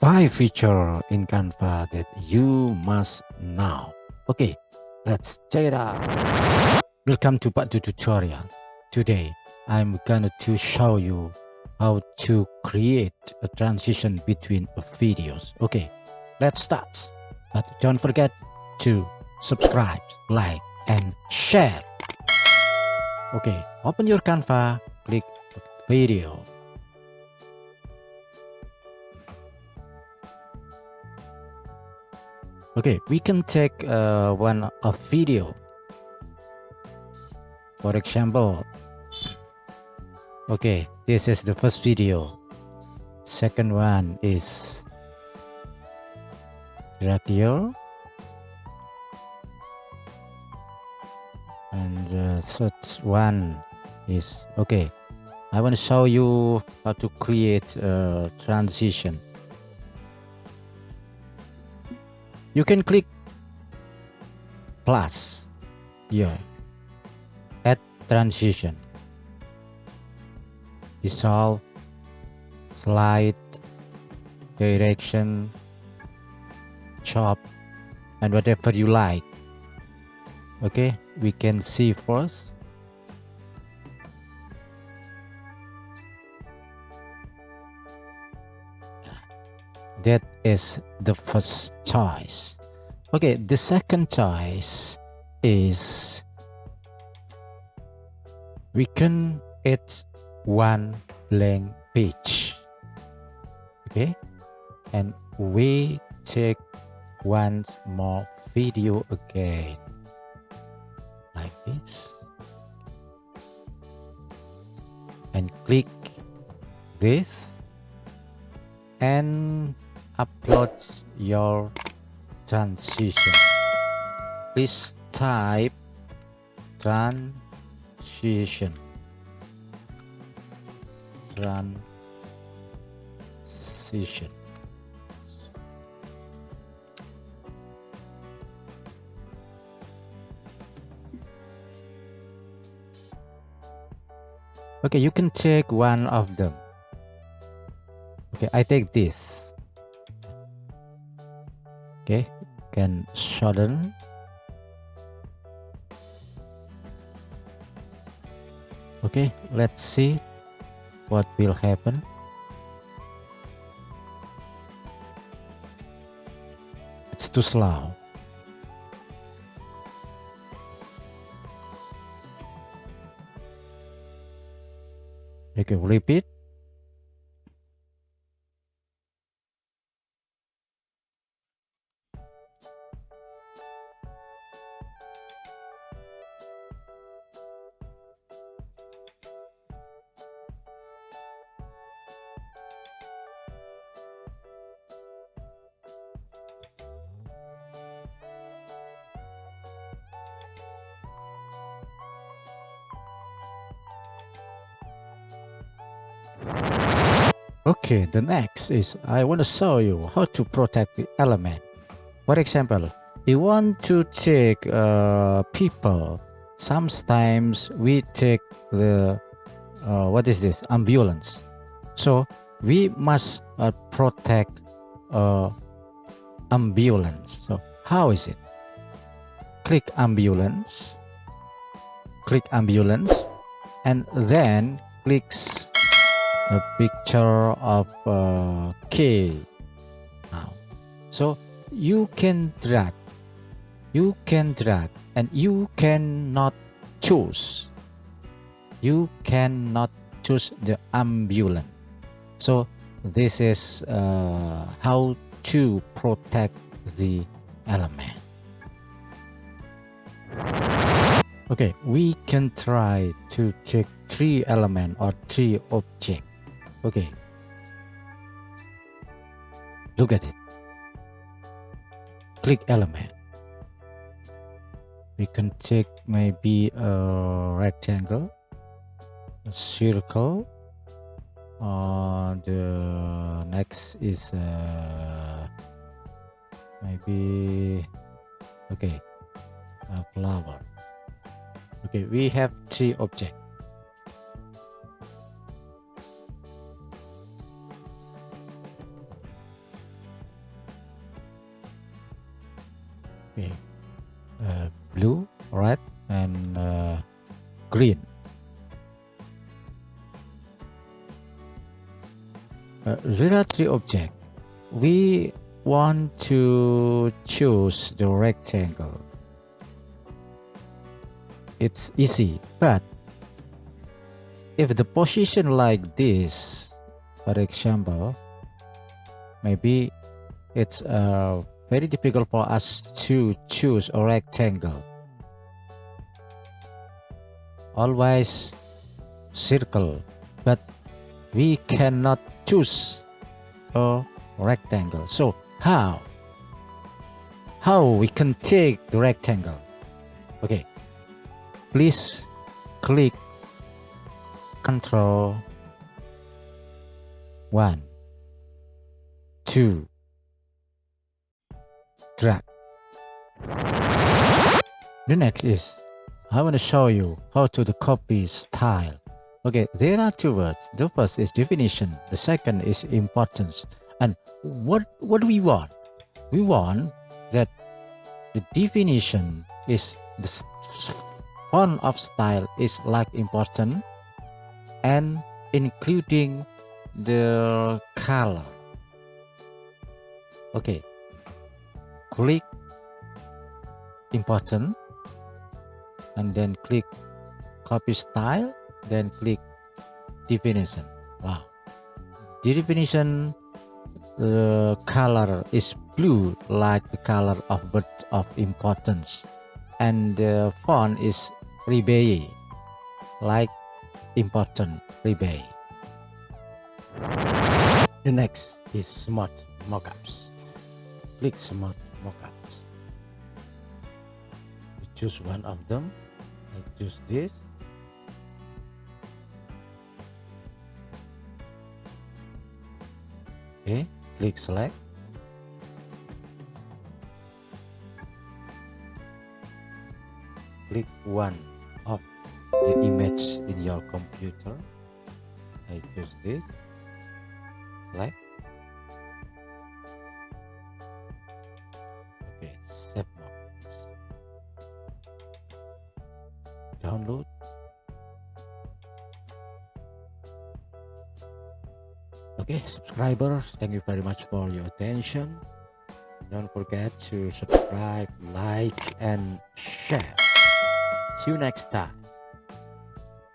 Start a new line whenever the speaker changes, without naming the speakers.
5 feature in Canva that you must know. Okay, let's check it out. Welcome to part 2 tutorial. Today, I'm gonna to show you how to create a transition between videos. Okay, let's start. But don't forget to subscribe, like, and share. Okay, open your Canva, click video. Okay, we can take one of video. For example, okay, this is the first video. Second one is drag here, and third one is okay. I want to show you how to create a transition. You can click plus here, add transition, dissolve, slide, direction, chop, and whatever you like. Okay, we can see first. That is the first choice. Okay, the second choice is we can add one blank page. Okay, and we take one more video again, like this, and click this and upload your transition. Please type transition. Okay, you can take one of them. Okay, I take this. Okay, can shorten. Okay, let's see what will happen. It's too slow. Okay, repeat. Okay, the next is I want to show you how to protect the element. For example, you want to take people. Sometimes we take the what is this, ambulance. So we must protect ambulance. So how is it? Click ambulance, and then clicks a picture of K. Now, so you can drag, and you cannot choose. You cannot choose the ambulance. So this is how to protect the element. Okay, we can try to check 3 elements or 3 objects. Okay, look at it. Click element. We can take maybe a rectangle, a circle. The next is maybe okay, a flower. Okay, we have 3 objects. Okay, blue, red, and green. There are three objects. We want to choose the rectangle. It's easy, but if the position like this, for example, maybe it's very difficult for us to choose a rectangle. Always circle, but we cannot choose a rectangle. So how we can take the rectangle? Okay, please click Control 1, 2, drag. The next is I want to show you how to the copy style. Okay, there are two words. The first is definition. The second is importance. And what do we want? We want that the definition is the font of style is like important and including the color. Okay, click important and then click copy style, then click definition. Wow, the definition color is blue like the color of word of importance, and the font is rebay like important rebay. The next is smart mockups. Click smart mockups. You choose one of them. I choose this. Okay, click select. Click one of the image in your computer. I choose this. Select. Okay, save mockups. Download. Okay, subscribers, thank you very much for your attention. Don't forget to subscribe, like, and share. See you next time.